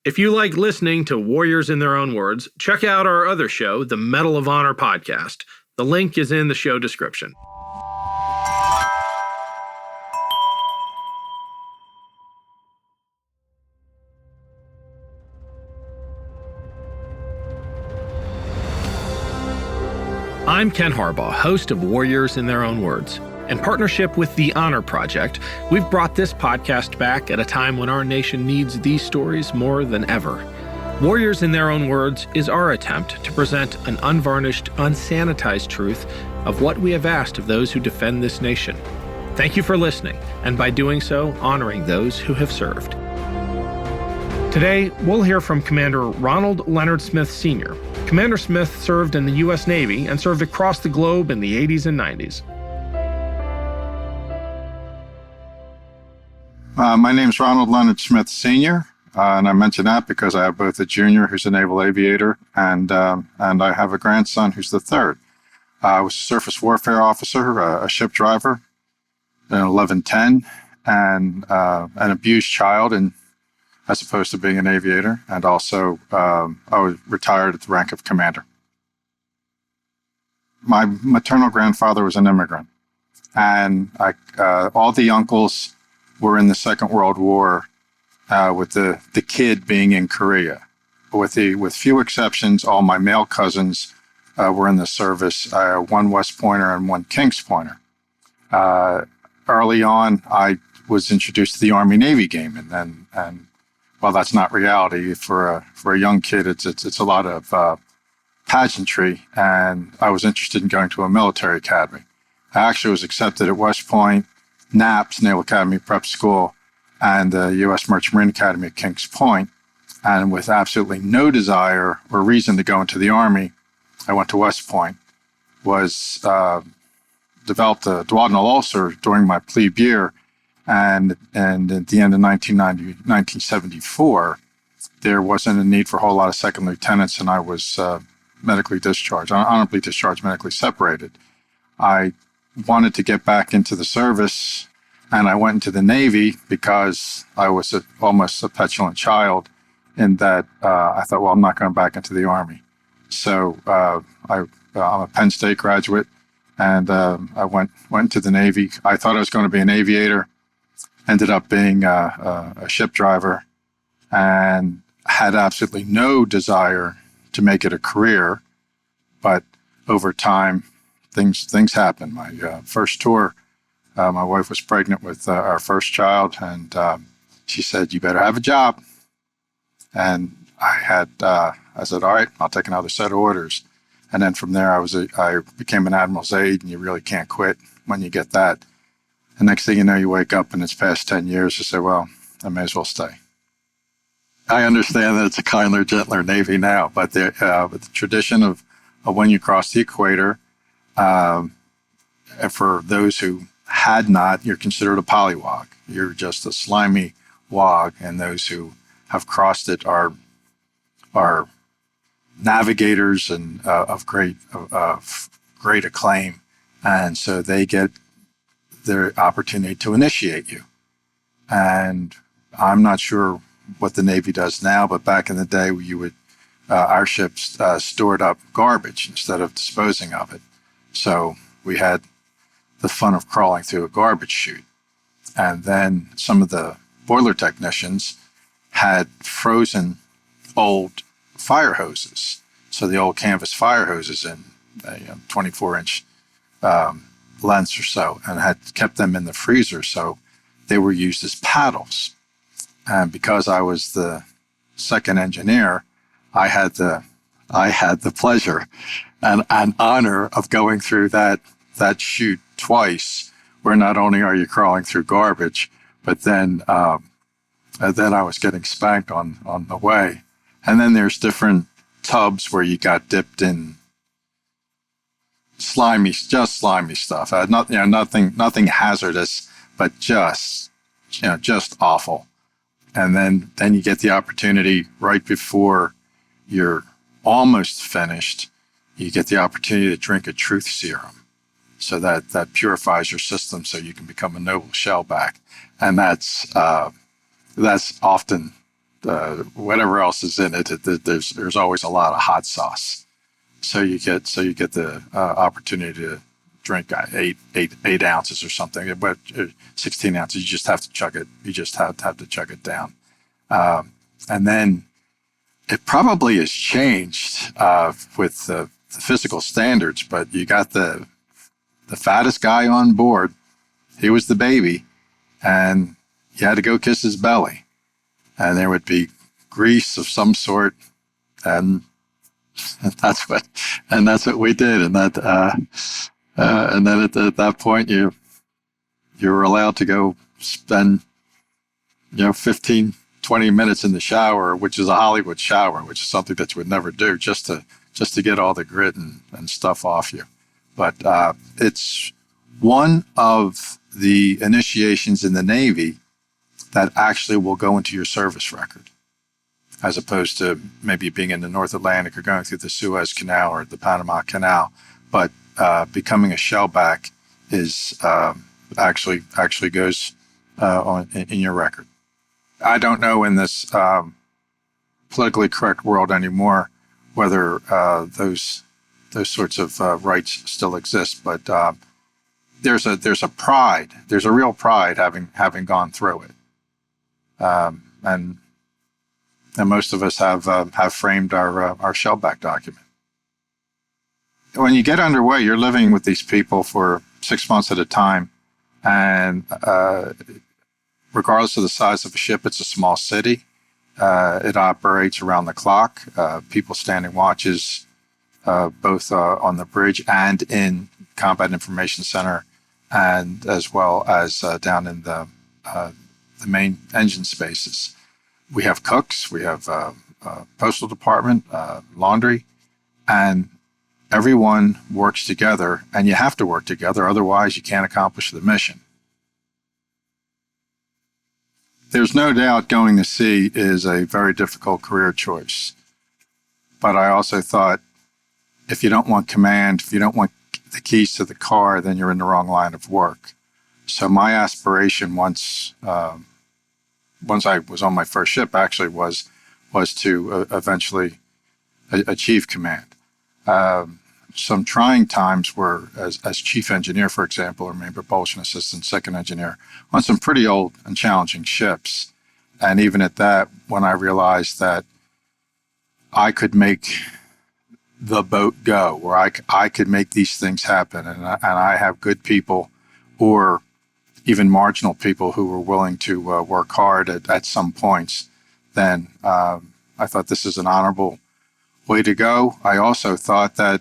If you like listening to Warriors in Their Own Words, check out our other show, the Medal of Honor podcast. The link is in the show description. I'm Ken Harbaugh, host of Warriors in Their Own Words. In partnership with the Honor Project, we've brought this podcast back at a time when our nation needs these stories more than ever. Warriors in Their Own Words is our attempt to present an unvarnished, unsanitized truth of what we have asked of those who defend this nation. Thank you for listening, and by doing so, honoring those who have served. Today, we'll hear from Commander Ronald Leonard Smith Sr. Commander Smith served in the U.S. Navy and served across the globe in the 80s and 90s. My name's Ronald Leonard Smith Sr., and I mention that because I have both a junior who's a naval aviator and I have a grandson who's the third. I was a surface warfare officer, a ship driver in 1110, and an abused child, and as opposed to being an aviator, and also I was retired at the rank of commander. My maternal grandfather was an immigrant, and all the uncles were in the Second World War, with the kid being in Korea. With few exceptions, all my male cousins were in the service, one West Pointer and one Kings Pointer. Early on, I was introduced to the Army-Navy game, and while that's not reality for a young kid, it's a lot of pageantry, and I was interested in going to a military academy. I actually was accepted at West Point, NAPS, Naval Academy Prep School, and the U.S. Merchant Marine Academy at Kings Point. And with absolutely no desire or reason to go into the Army, I went to West Point, developed a duodenal ulcer during my plebe year, and at the end of 1974, there wasn't a need for a whole lot of second lieutenants, and I was medically discharged, honorably discharged, medically separated. I wanted to get back into the service, and I went into the Navy because I was almost a petulant child in that I thought, well, I'm not going back into the Army. So I'm a Penn State graduate, and I went to the Navy. I thought I was going to be an aviator, ended up being a ship driver, and had absolutely no desire to make it a career. But over time, things happened. My first tour, my wife was pregnant with our first child, and she said, "You better have a job." And I said, "All right, I'll take another set of orders." And then from there, I became an admiral's aide, and you really can't quit when you get that. The next thing you know, you wake up and it's past 10 years. You say, well, I may as well stay. I understand that it's a kinder, gentler Navy now, but the tradition of when you cross the equator, for those who had not, you're considered a polywog. You're just a slimy wog, and those who have crossed it are navigators and of great acclaim, and so they get their opportunity to initiate you. And I'm not sure what the Navy does now, but back in the day, you would our ships stored up garbage instead of disposing of it. So we had the fun of crawling through a garbage chute. And then some of the boiler technicians had frozen old fire hoses. So the old canvas fire hoses in 24-inch lengths or so, and had kept them in the freezer. So they were used as paddles. And because I was the second engineer, I had the pleasure and honor of going through that chute twice, where not only are you crawling through garbage, but then I was getting spanked on the way. And then there's different tubs where you got dipped in slimy stuff. Nothing hazardous, but just awful. And then you get the opportunity right before you're almost finished. You get the opportunity to drink a truth serum, so that purifies your system, so you can become a noble shellback. And that's often whatever else is in it. There's always a lot of hot sauce. So you get the opportunity to drink 8 ounces or something, but 16 ounces. You just have to chug it. You just have to chug it down. And then it probably has changed with the physical standards, but you got the fattest guy on board. He was the baby, and you had to go kiss his belly, and there would be grease of some sort, and that's what we did. And and then at that point, you were allowed to go spend 15, 20 minutes in the shower, which is a Hollywood shower, which is something that you would never do, just to get all the grit and stuff off you. But it's one of the initiations in the Navy that actually will go into your service record, as opposed to maybe being in the North Atlantic or going through the Suez Canal or the Panama Canal. But becoming a shellback is actually goes in your record. I don't know in this politically correct world anymore whether those sorts of rights still exist, but there's a pride. There's a real pride having gone through it, and most of us have framed our shellback document. When you get underway, you're living with these people for 6 months at a time, and regardless of the size of a ship, it's a small city. It operates around the clock. People standing watches, both on the bridge and in Combat Information Center, and as well as down in the main engine spaces. We have cooks, we have postal department, laundry, and everyone works together, and you have to work together, otherwise you can't accomplish the mission. There's no doubt going to sea is a very difficult career choice. But I also thought, if you don't want command, if you don't want the keys to the car, then you're in the wrong line of work. So my aspiration once I was on my first ship actually was to eventually achieve command. Some trying times were as chief engineer, for example, or main propulsion assistant, second engineer, on some pretty old and challenging ships. And even at that, when I realized that I could make the boat go, or I could make these things happen, and I have good people, or even marginal people who were willing to work hard at some points, then I thought this is an honorable way to go. I also thought that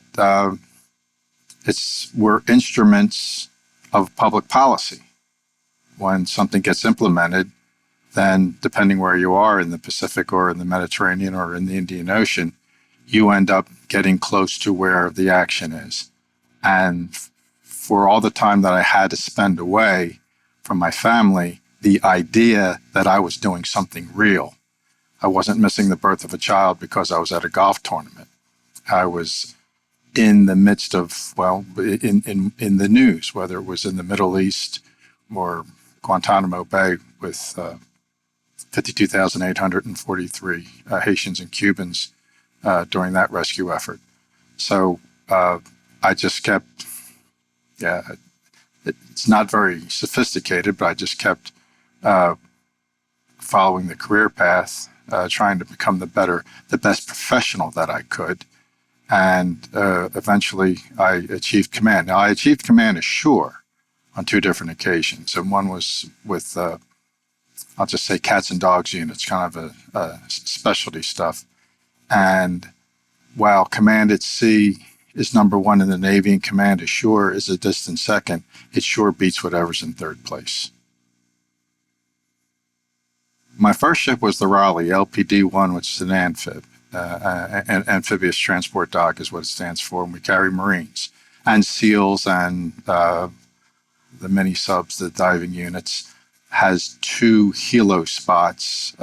we're instruments of public policy. When something gets implemented, then depending where you are in the Pacific or in the Mediterranean or in the Indian Ocean, you end up getting close to where the action is. And for all the time that I had to spend away from my family, the idea that I was doing something real. I wasn't missing the birth of a child because I was at a golf tournament. I was in the midst of, in the news, whether it was in the Middle East or Guantanamo Bay with 52,843 Haitians and Cubans during that rescue effort. So I just kept, it's not very sophisticated, but I just kept following the career path, trying to become the best professional that I could. And eventually I achieved command. Now, I achieved command ashore on 2 different occasions. And one was with, I'll just say, cats and dogs units, kind of a specialty stuff. And while command at sea is number 1 in the Navy and command ashore is a distant second, it sure beats whatever's in third place. My first ship was the Raleigh, LPD-1, which is an amphib. Amphibious Transport Dock is what it stands for, and we carry Marines and SEALs and the mini subs, the diving units. Has 2 helo spots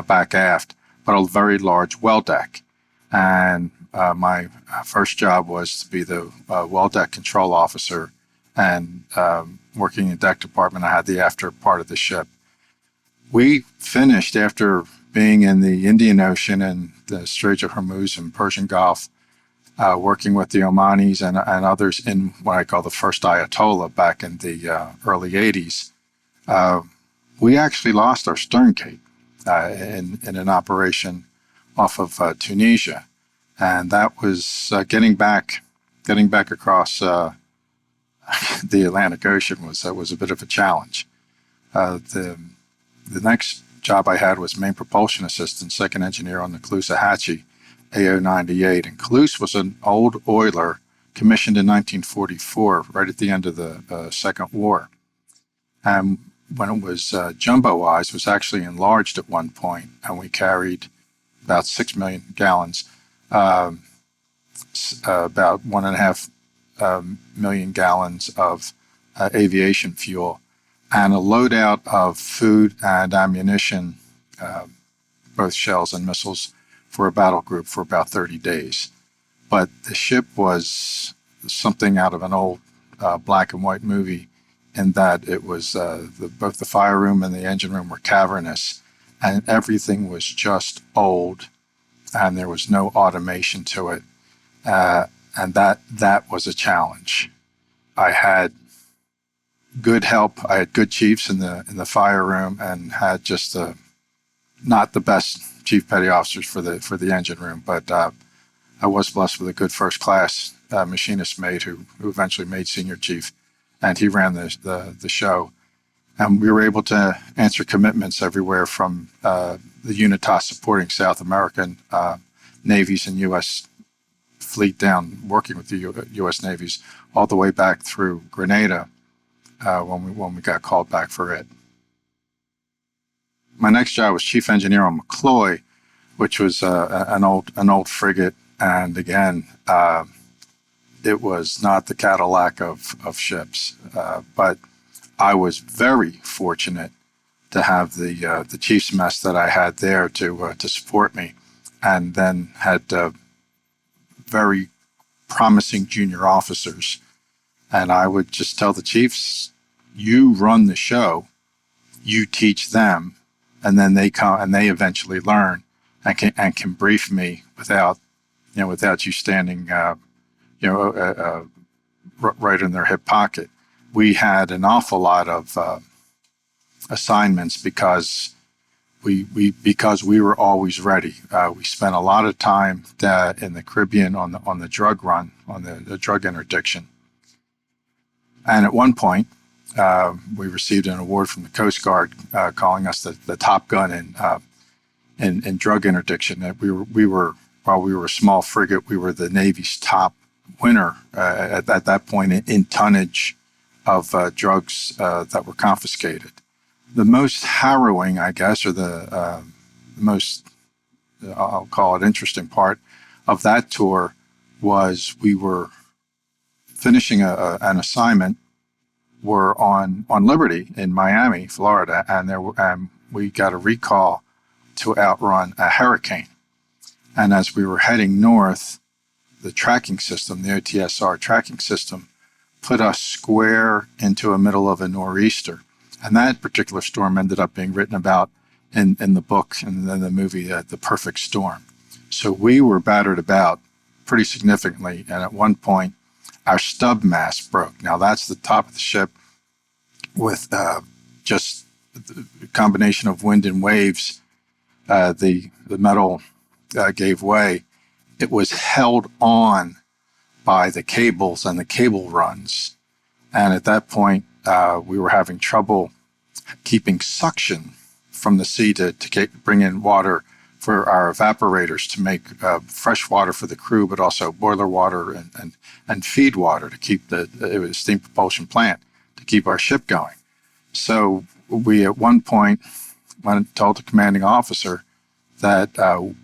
back aft, but a very large well deck. And my first job was to be the well deck control officer, and working in deck department, I had the after part of the ship. We finished after being in the Indian Ocean and the Straits of Hormuz and Persian Gulf, working with the Omanis and others in what I call the first Ayatollah back in the early 80s. We actually lost our stern cape in an operation off of Tunisia. And that was getting back across the Atlantic Ocean was a bit of a challenge. The next job I had was main propulsion assistant, second engineer on the Caloosahatchee AO-98. And Caloos was an old oiler commissioned in 1944, right at the end of the Second War. And when it was jumbo-wise, it was actually enlarged at one point, and we carried about 6 million gallons, about 1.5 million gallons of aviation fuel, and a loadout of food and ammunition, both shells and missiles, for a battle group for about 30 days. But the ship was something out of an old black and white movie, in that it was both the fire room and the engine room were cavernous, and everything was just old, and there was no automation to it, and that was a challenge. I had good help. I had good chiefs in the fire room, and had just not the best chief petty officers for the engine room, but I was blessed with a good first class machinist mate who eventually made senior chief, and he ran the show. And we were able to answer commitments everywhere from the UNITAS supporting South American navies and U.S. fleet down, working with the U.S. navies, all the way back through Grenada when we got called back for it. My next job was chief engineer on McCloy, which was an old frigate, and again, it was not the Cadillac of ships, but I was very fortunate to have the chief's mess that I had there to support me, and then had very promising junior officers. And I would just tell the chiefs, you run the show, you teach them, and then they come and they eventually learn and can brief me without you standing right in their hip pocket. We had an awful lot of assignments because we were always ready. We spent a lot of time in the Caribbean on the drug run, on the drug interdiction. And at one point, we received an award from the Coast Guard calling us the top gun in drug interdiction. We were while we were a small frigate, we were the Navy's top winner at that point in tonnage of drugs that were confiscated. The most harrowing, I guess, or the most, I'll call it, interesting part of that tour was we were finishing an assignment. We're on Liberty in Miami, Florida, and we got a recall to outrun a hurricane. And as we were heading north, the tracking system, the OTSR tracking system, put us square into the middle of a nor'easter. And that particular storm ended up being written about in the book and then the movie, The Perfect Storm. So we were battered about pretty significantly. And at one point, our stub mast broke. Now that's the top of the ship with just a combination of wind and waves. The metal gave way. It was held on by the cables and the cable runs. And at that point, we were having trouble keeping suction from the sea to bring in water for our evaporators to make fresh water for the crew, but also boiler water and feed water to keep it was a steam propulsion plant to keep our ship going. So we at one point went and told the commanding officer that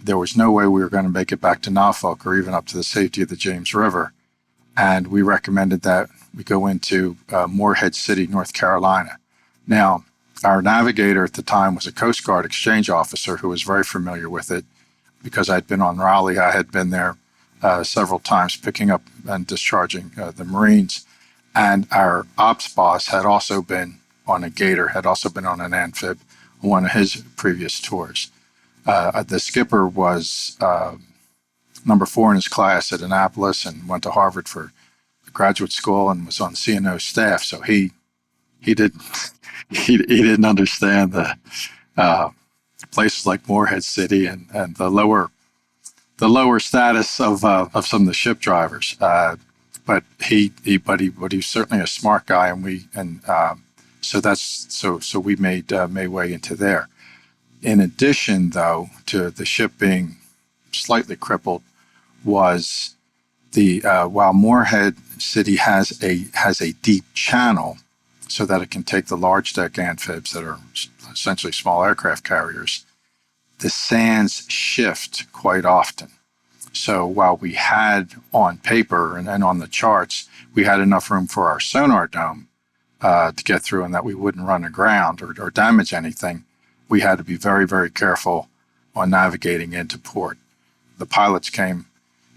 there was no way we were going to make it back to Norfolk or even up to the safety of the James River. And we recommended that we go into Morehead City, North Carolina. Now, our navigator at the time was a Coast Guard exchange officer who was very familiar with it because I'd been on Raleigh. I had been there several times picking up and discharging the Marines. And our ops boss had also been on a Gator, had also been on an amphib, one of his previous tours. The skipper was number 4 in his class at Annapolis and went to Harvard for graduate school and was on CNO staff. So he didn't he didn't understand the places like Morehead City and the lower status of some of the ship drivers. But he was certainly a smart guy, and so we made way into there. In addition, though, to the ship being slightly crippled, was the while Morehead City has a deep channel so that it can take the large deck amphibs that are essentially small aircraft carriers, the sands shift quite often. So while we had on paper and on the charts, we had enough room for our sonar dome to get through and that we wouldn't run aground or damage anything, we had to be very, very careful on navigating into port. The pilots came,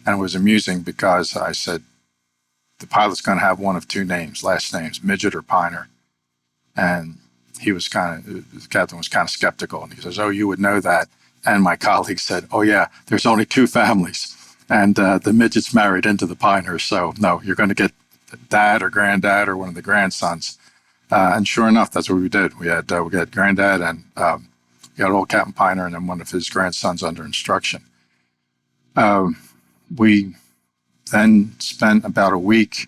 and it was amusing because I said, the pilot's going to have one of 2 names, last names, Midget or Piner. And the captain was kind of skeptical. And he says, "Oh, you would know that." And my colleague said, "Oh, yeah, there's only 2 families. And the Midget's married into the Piners. So, no, you're going to get dad or granddad or one of the grandsons." And sure enough, that's what we did. We had granddad and we got old Captain Piner and then one of his grandsons under instruction. We then spent about a week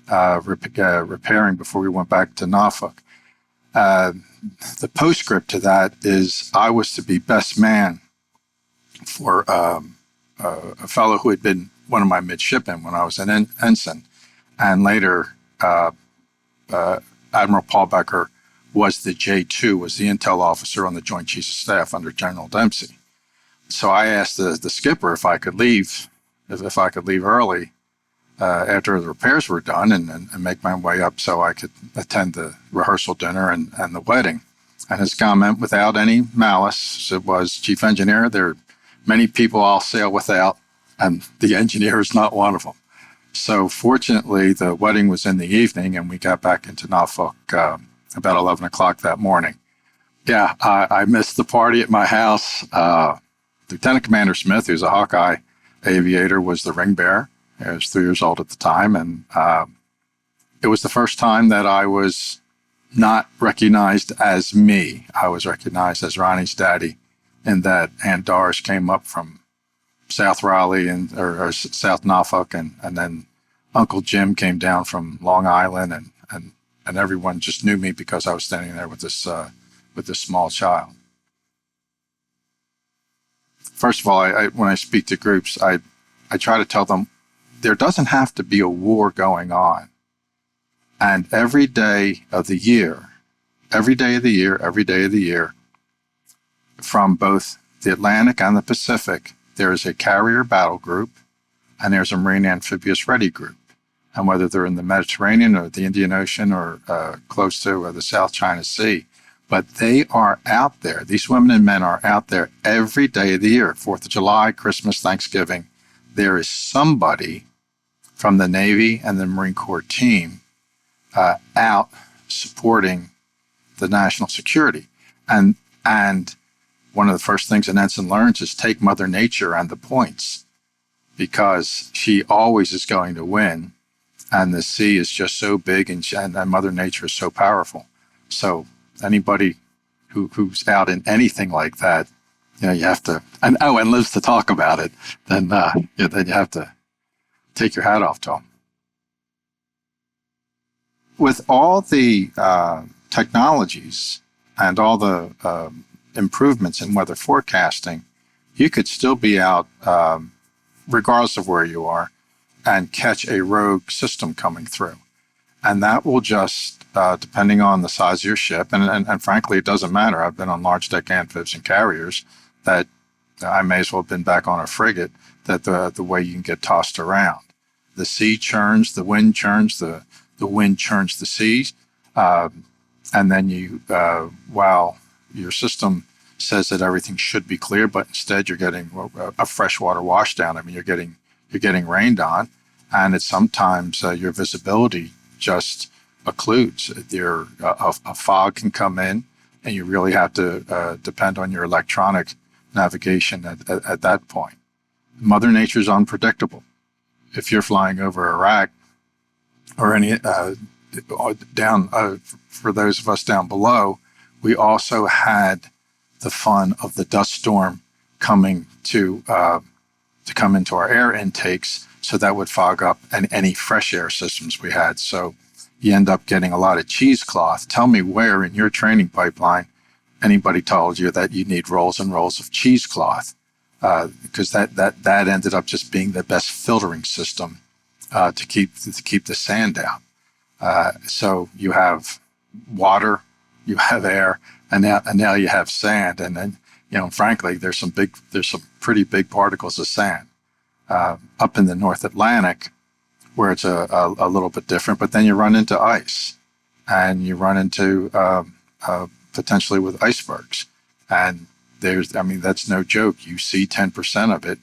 repairing before we went back to Norfolk. The postscript to that is I was to be best man for a fellow who had been one of my midshipmen when I was an ensign, and later Admiral Paul Becker was the J2, was the intel officer on the Joint Chiefs of Staff under General Dempsey. So I asked the skipper if I could leave early after the repairs were done and make my way up so I could attend the rehearsal dinner and the wedding. And his comment, without any malice, it was, "Chief Engineer, there are many people I'll sail without, and the engineer is not one of them." So fortunately, the wedding was in the evening, and we got back into Norfolk about 11 o'clock that morning. Yeah, I missed the party at my house. Lieutenant Commander Smith, who's a Hawkeye aviator, was the ring bearer. I was 3 years old at the time, and it was the first time that I was not recognized as me. I was recognized as Ronnie's daddy, in that Aunt Doris came up from South Raleigh or South Norfolk, and then Uncle Jim came down from Long Island, and everyone just knew me because I was standing there with this small child. First of all, when I speak to groups, I try to tell them there doesn't have to be a war going on. And every day of the year, from both the Atlantic and the Pacific, there is a carrier battle group and there's a Marine amphibious ready group. And whether they're in the Mediterranean or the Indian Ocean or close to the South China Sea, but they are out there. These women and men are out there every day of the year. 4th of July, Christmas, Thanksgiving. There is somebody from the Navy and the Marine Corps team out supporting the national security. And one of the first things an ensign learns is take Mother Nature and the points, because she always is going to win. And the sea is just so big, and Mother Nature is so powerful. So anybody who's out in anything like that, you have to, and lives to talk about it, then you have to take your hat off to them. With all the technologies and all the improvements in weather forecasting, you could still be out, regardless of where you are, and catch a rogue system coming through. And that will just, depending on the size of your ship, and frankly, it doesn't matter. I've been on large deck amphibs and carriers that I may as well have been back on a frigate, that the way you can get tossed around. The sea churns, the wind churns, the wind churns the seas. And then while your system says that everything should be clear, but instead you're getting a freshwater washdown. I mean, you're getting rained on, and it's sometimes your visibility just occludes. A fog can come in, and you really have to depend on your electronic navigation at that point. Mother Nature's unpredictable. If you're flying over Iraq or any down for those of us down below, we also had the fun of the dust storm coming to come into our air intakes, so that would fog up any fresh air systems we had. So you end up getting a lot of cheesecloth. Tell me where in your training pipeline anybody told you that you need rolls and rolls of cheesecloth, because that ended up just being the best filtering system to keep the sand out. So you have water, you have air, and now you have sand, and then frankly there's some pretty big particles of sand up in the North Atlantic, where it's a little bit different. But then you run into ice, and you run into potentially with icebergs, and that's no joke. You see 10% of it,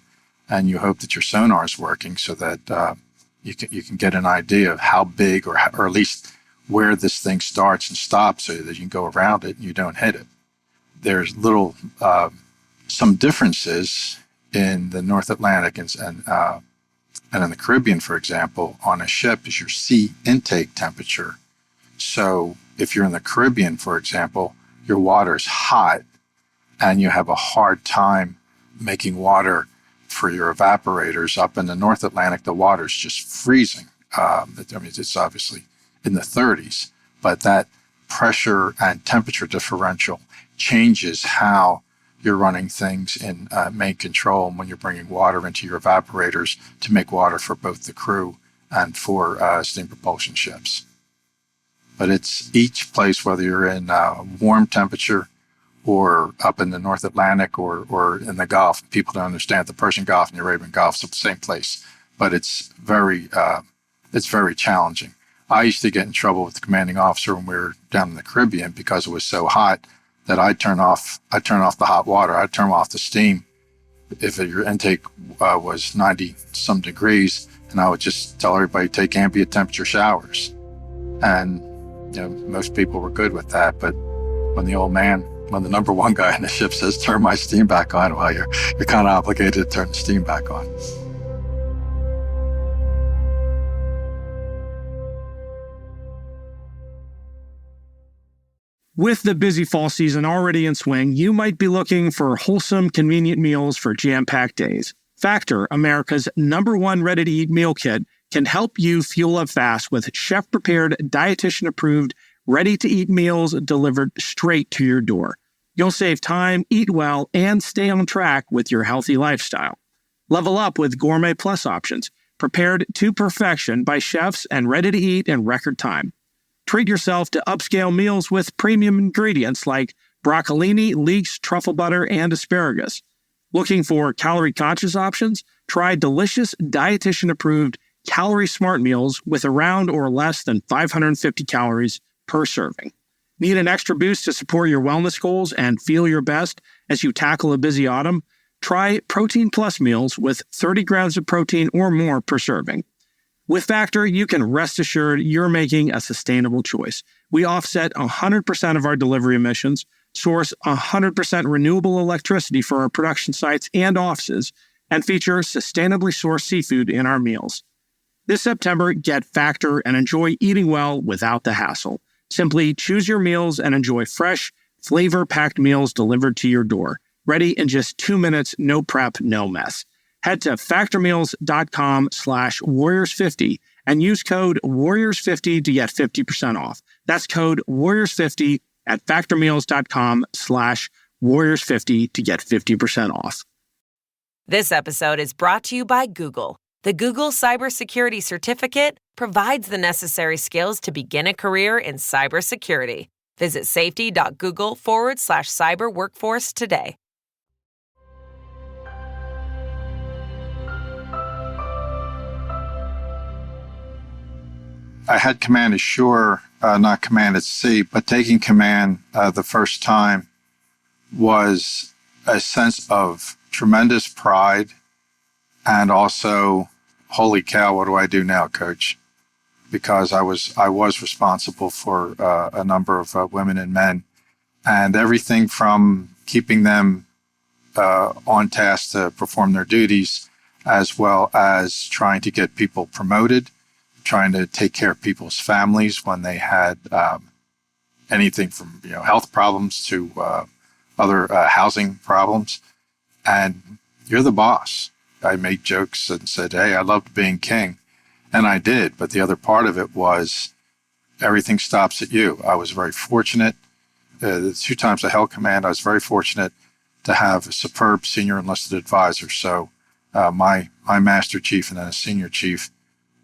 and you hope that your sonar is working so that you can get an idea of how big or at least where this thing starts and stops, so that you can go around it and you don't hit it. There's some differences in the North Atlantic and in the Caribbean, for example. On a ship is your sea intake temperature. So if you're in the Caribbean, for example, your water is hot, and you have a hard time making water for your evaporators. Up in the North Atlantic, the water's just freezing. It's obviously in the 30s, but that pressure and temperature differential changes how you're running things in main control when you're bringing water into your evaporators to make water for both the crew and for steam propulsion ships. But it's each place, whether you're in warm temperature or up in the North Atlantic or in the Gulf. People don't understand the Persian Gulf and the Arabian Gulf is the same place, but it's very challenging. I used to get in trouble with the commanding officer when we were down in the Caribbean because it was so hot that I'd turn off the hot water. I'd turn off the steam if your intake was 90 some degrees, and I would just tell everybody to take ambient temperature showers. And most people were good with that. But when the number one guy in the ship says, "Turn my steam back on," well, you're kind of obligated to turn the steam back on. With the busy fall season already in swing, you might be looking for wholesome, convenient meals for jam-packed days. Factor, America's #1 ready-to-eat meal kit, can help you fuel up fast with chef-prepared, dietitian-approved, ready-to-eat meals delivered straight to your door. You'll save time, eat well, and stay on track with your healthy lifestyle. Level up with Gourmet Plus options, prepared to perfection by chefs and ready to eat in record time. Treat yourself to upscale meals with premium ingredients like broccolini, leeks, truffle butter, and asparagus. Looking for calorie-conscious options? Try delicious, dietitian-approved, calorie-smart meals with around or less than 550 calories per serving. Need an extra boost to support your wellness goals and feel your best as you tackle a busy autumn? Try Protein Plus meals with 30 grams of protein or more per serving. With Factor, you can rest assured you're making a sustainable choice. We offset 100% of our delivery emissions, source 100% renewable electricity for our production sites and offices, and feature sustainably sourced seafood in our meals. This September, get Factor and enjoy eating well without the hassle. Simply choose your meals and enjoy fresh, flavor-packed meals delivered to your door. Ready in just 2 minutes, no prep, no mess. Head to factormeals.com/warriors50 and use code warriors50 to get 50% off. That's code warriors50 at factormeals.com/warriors50 to get 50% off. This episode is brought to you by Google. The Google Cybersecurity Certificate provides the necessary skills to begin a career in cybersecurity. Visit safety.google/cyber workforce today. I had command at shore, not command at sea, but taking command the first time was a sense of tremendous pride and also, holy cow, what do I do now, Coach? Because I was responsible for a number of women and men, And everything from keeping them on task to perform their duties, as well as trying to get people promoted, trying to take care of people's families when they had anything from health problems to other housing problems. And you're the boss. I made jokes and said, hey, I loved being king. And I did. But the other part of it was everything stops at you. I was very fortunate. The 2 times I held command, I was very fortunate to have a superb senior enlisted advisor. So my master chief and then a senior chief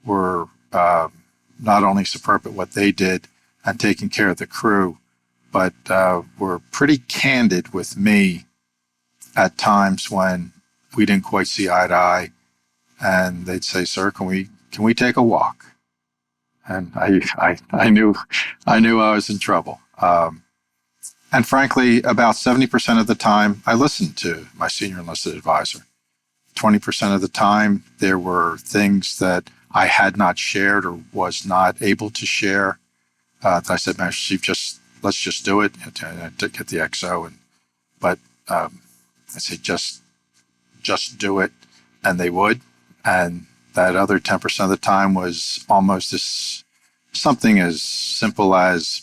were not only superb at what they did and taking care of the crew, but were pretty candid with me at times when we didn't quite see eye to eye. And they'd say, sir, can we take a walk? And I knew I was in trouble. And frankly, about 70% of the time, I listened to my senior enlisted advisor. 20% of the time, there were things that I had not shared or was not able to share. I said, Master Chief, let's just do it. To get the XO. But I said, just do it. And they would. And that other 10% of the time was almost something as simple as,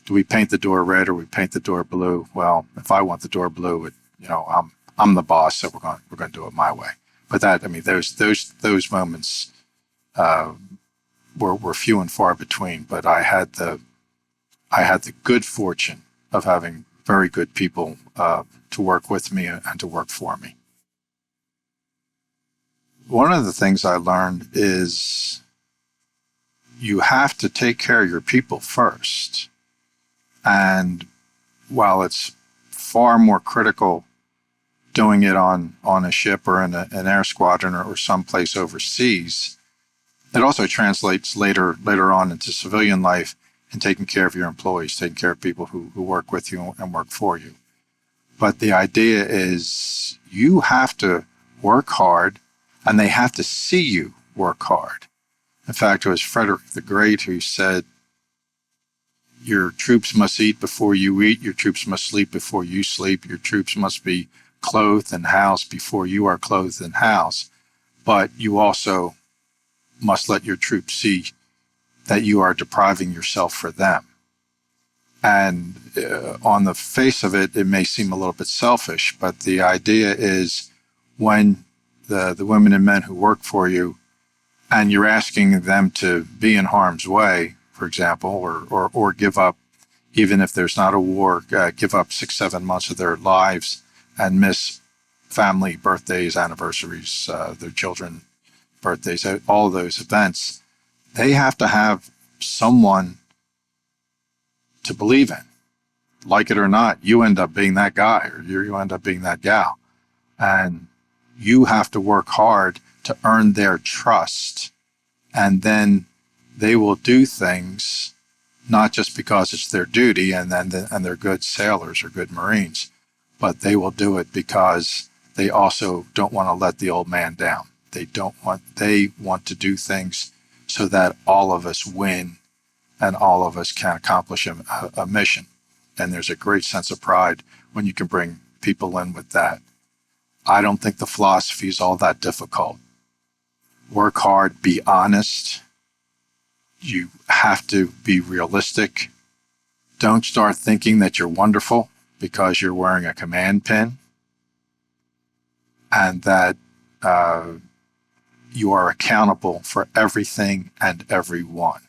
do we paint the door red or we paint the door blue? Well, if I want the door blue, I'm the boss, so we're going to do it my way. But those moments were few and far between. But I had the good fortune of having very good people to work with me and to work for me. One of the things I learned is you have to take care of your people first. And while it's far more critical doing it on a ship or in an air squadron or someplace overseas, it also translates later on into civilian life and taking care of your employees, taking care of people who work with you and work for you. But the idea is you have to work hard and they have to see you work hard. In fact, it was Frederick the Great who said, your troops must eat before you eat. Your troops must sleep before you sleep. Your troops must be clothed and housed before you are clothed and housed. But you also must let your troops see that you are depriving yourself for them. And on the face of it, it may seem a little bit selfish, but the idea is when the women and men who work for you and you're asking them to be in harm's way, for example, or give up, even if there's not a war, give up 6-7 months of their lives and miss family birthdays, anniversaries, their children birthdays, all of those events, they have to have someone to believe in. Like it or not, you end up being that guy or you end up being that gal. And you have to work hard to earn their trust. And then they will do things not just because it's their duty and they're good sailors or good Marines, but they will do it because they also don't want to let the old man down. They want to do things so that all of us win and all of us can accomplish a mission. And there's a great sense of pride when you can bring people in with that. I don't think the philosophy is all that difficult. Work hard, be honest. You have to be realistic. Don't start thinking that you're wonderful because you're wearing a command pin and that you are accountable for everything and everyone.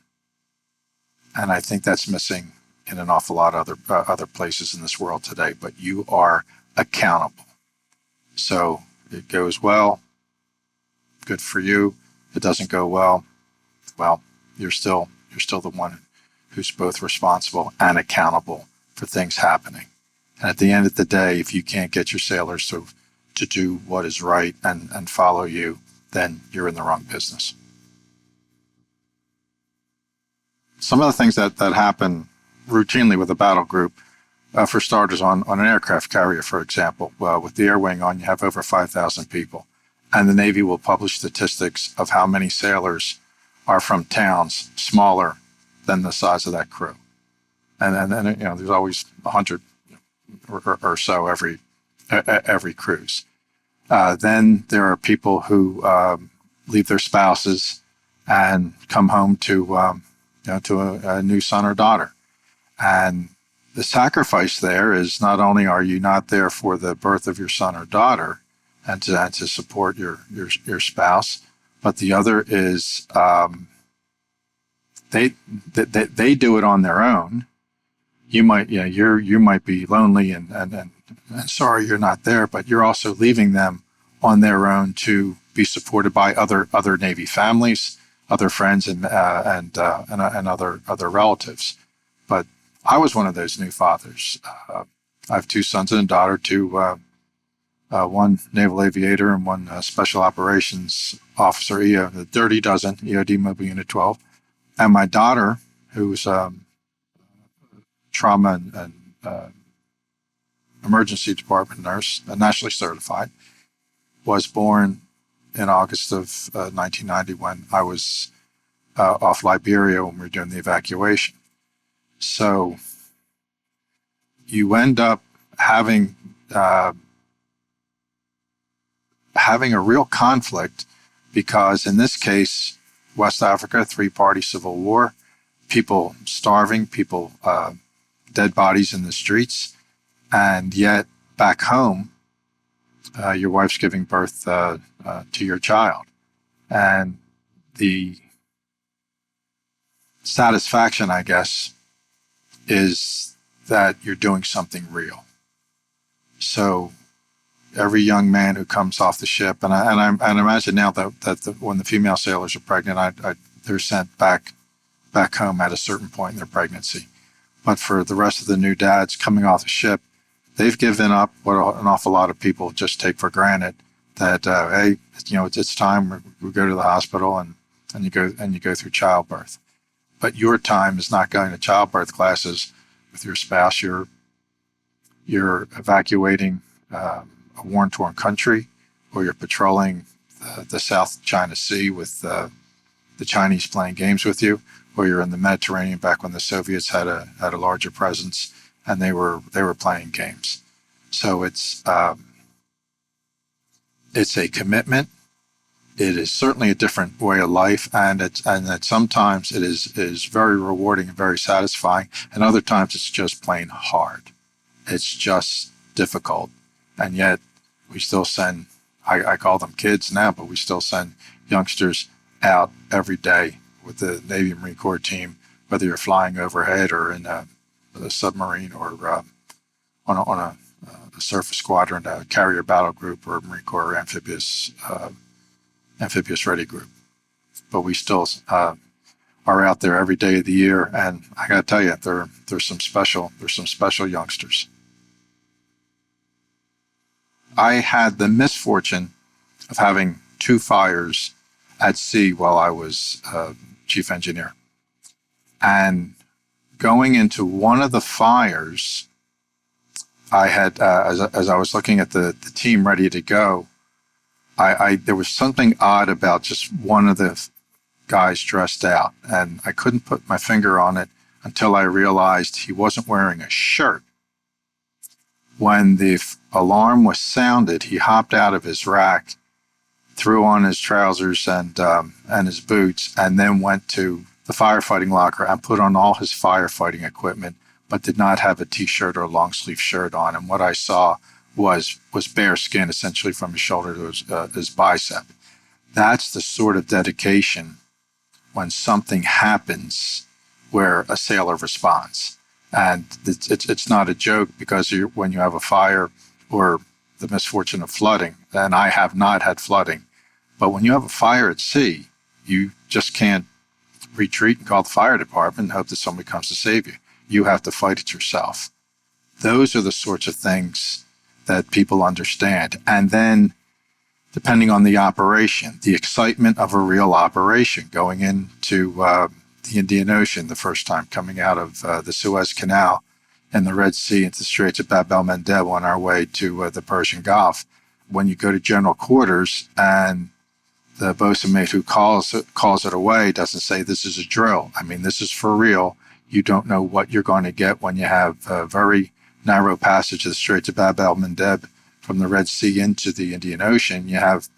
And I think that's missing in an awful lot of other places in this world today, but you are accountable. So it goes well, good for you. It doesn't go well, you're still the one who's both responsible and accountable for things happening. And at the end of the day, if you can't get your sailors to do what is right and follow you, then you're in the wrong business. Some of the things that happen routinely with a battle group, for starters, on an aircraft carrier, for example, with the air wing on, you have over 5,000 people. And the Navy will publish statistics of how many sailors are from towns smaller than the size of that crew. And there's always 100 or so every cruise. Then there are people who leave their spouses and come home to a new son or daughter. And the sacrifice there is not only are you not there for the birth of your son or daughter and to support your spouse, but the other is they do it on their own. You might you might be lonely and sorry you're not there, but you're also leaving them on their own to be supported by other Navy families, other friends, and other relatives. But I was one of those new fathers. I have two sons and a daughter, one naval aviator and one special operations officer, the Dirty Dozen, EOD Mobile Unit 12, and my daughter, who's trauma and emergency department nurse, nationally certified, was born in August of 1990 when I was off Liberia when we were doing the evacuation. So you end up having a real conflict because in this case, West Africa, three-party civil war, people starving, people dead bodies in the streets, and yet back home, your wife's giving birth to your child. And the satisfaction, I guess, is that you're doing something real. So every young man who comes off the ship, and I imagine now that when the female sailors are pregnant, they're sent back home at a certain point in their pregnancy. But for the rest of the new dads coming off the ship, they've given up what an awful lot of people just take for granted, that hey, it's time we go to the hospital and you go through childbirth. But your time is not going to childbirth classes with your spouse. You're evacuating a war-torn country, or you're patrolling the South China Sea with the Chinese playing games with you, or you're in the Mediterranean back when the Soviets had a larger presence and they were playing games. So it's a commitment. It is certainly a different way of life, and that sometimes it is very rewarding and very satisfying, and other times it's just plain hard. It's just difficult, and yet we still send, I call them kids now, but we still send youngsters out every day with the Navy and Marine Corps team, whether you're flying overhead or in a submarine or on a surface squadron, a carrier battle group, or Marine Corps amphibious ready group. But we still are out there every day of the year, and I got to tell you, there's some special youngsters. I had the misfortune of having two fires at sea while I was chief engineer, and going into one of the fires, I had as I was looking at the team ready to go, there was something odd about just one of the guys dressed out, and I couldn't put my finger on it until I realized he wasn't wearing a shirt. When the alarm was sounded, he hopped out of his rack, threw on his trousers and his boots, and then went to the firefighting locker and put on all his firefighting equipment, but did not have a t-shirt or a long sleeve shirt on. And what I saw was bare skin, essentially from his shoulder to his bicep. That's the sort of dedication when something happens where a sailor responds. And it's not a joke, because when you have a fire or the misfortune of flooding, and I have not had flooding, but when you have a fire at sea, you just can't retreat and call the fire department and hope that somebody comes to save you. You have to fight it yourself. Those are the sorts of things that people understand. And then, depending on the operation, the excitement of a real operation, going into the Indian Ocean the first time, coming out of the Suez Canal and the Red Sea into the Straits of Bab el-Mandeb on our way to the Persian Gulf. When you go to general quarters and the bosun mate who calls it away doesn't say this is a drill. I mean, this is for real. You don't know what you're going to get when you have very, narrow passage of the Straits of Bab el-Mandeb from the Red Sea into the Indian Ocean, you have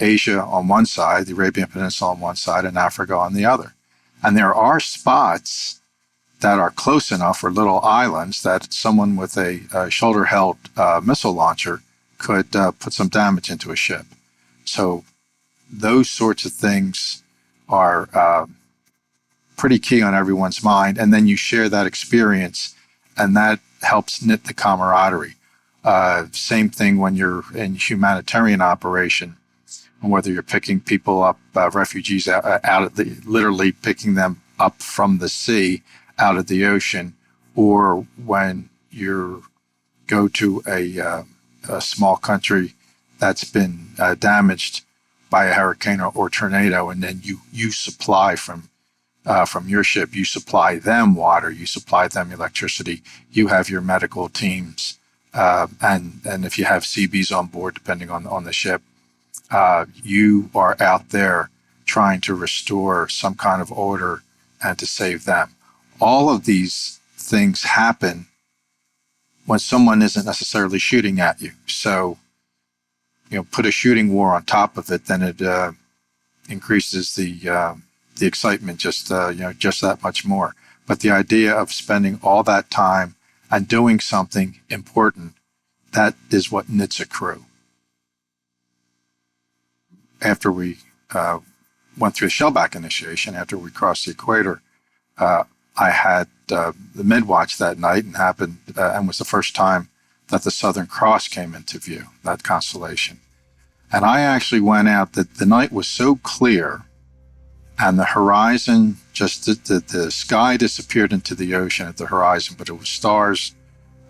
Asia on one side, the Arabian Peninsula on one side, and Africa on the other. And there are spots that are close enough, or little islands, that someone with a shoulder-held missile launcher could put some damage into a ship. So those sorts of things are pretty key on everyone's mind. And then you share that experience, and that helps knit the camaraderie. Same thing when you're in humanitarian operation, whether you're picking people up, refugees out of literally picking them up from the sea out of the ocean, or when you go to a small country that's been damaged by a hurricane or tornado, and then you supply from your ship, you supply them water, you supply them electricity, you have your medical teams, and if you have CBs on board, depending on the ship, you are out there trying to restore some kind of order and to save them. All of these things happen when someone isn't necessarily shooting at you. So, put a shooting war on top of it, then it increases the excitement just that much more. But the idea of spending all that time and doing something important, that is what knits a crew. After we went through the shellback initiation, after we crossed the equator, I had the mid-watch that night, and was the first time that the Southern Cross came into view, that constellation. And I actually went out, the night was so clear, and the horizon, just the sky disappeared into the ocean at the horizon, but it was stars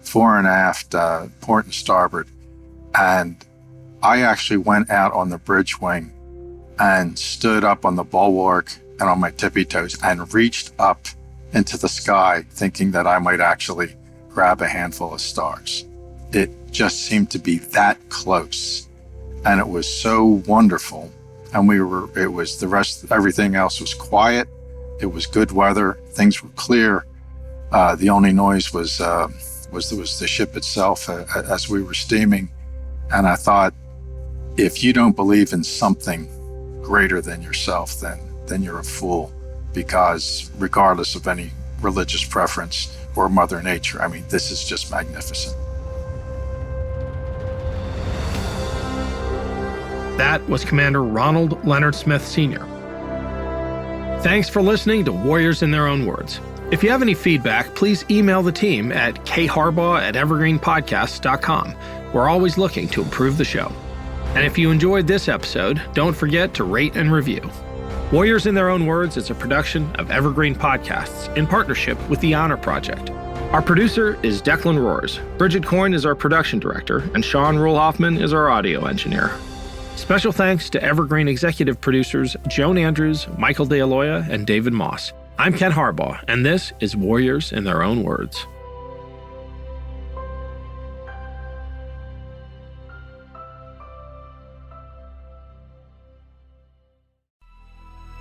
fore and aft, port and starboard. And I actually went out on the bridge wing and stood up on the bulwark and on my tippy toes and reached up into the sky, thinking that I might actually grab a handful of stars. It just seemed to be that close, and it was so wonderful. And everything else was quiet. It was good weather. Things were clear. The only noise was the ship itself as we were steaming. And I thought, if you don't believe in something greater than yourself, then you're a fool. Because regardless of any religious preference or Mother Nature, this is just magnificent. That was Commander Ronald Leonard Smith Sr. Thanks for listening to Warriors in Their Own Words. If you have any feedback, please email the team at kharbaugh@evergreenpodcasts.com. We're always looking to improve the show. And if you enjoyed this episode, don't forget to rate and review. Warriors in Their Own Words is a production of Evergreen Podcasts in partnership with the Honor Project. Our producer is Declan Roars. Bridget Coyne is our production director, and Sean Rule-Hoffman is our audio engineer. Special thanks to Evergreen executive producers Joan Andrews, Michael DeAloia, and David Moss. I'm Ken Harbaugh, and this is Warriors in Their Own Words.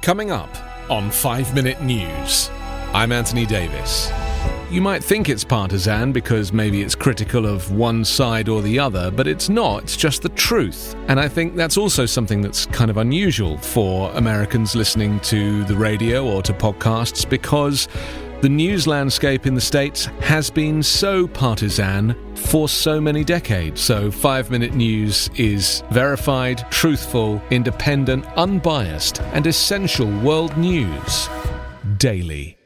Coming up on 5 Minute News, I'm Anthony Davis. You might think it's partisan because maybe it's critical of one side or the other, but it's not, it's just the truth. And I think that's also something that's kind of unusual for Americans listening to the radio or to podcasts, because the news landscape in the States has been so partisan for so many decades. So 5 Minute News is verified, truthful, independent, unbiased, and essential world news daily.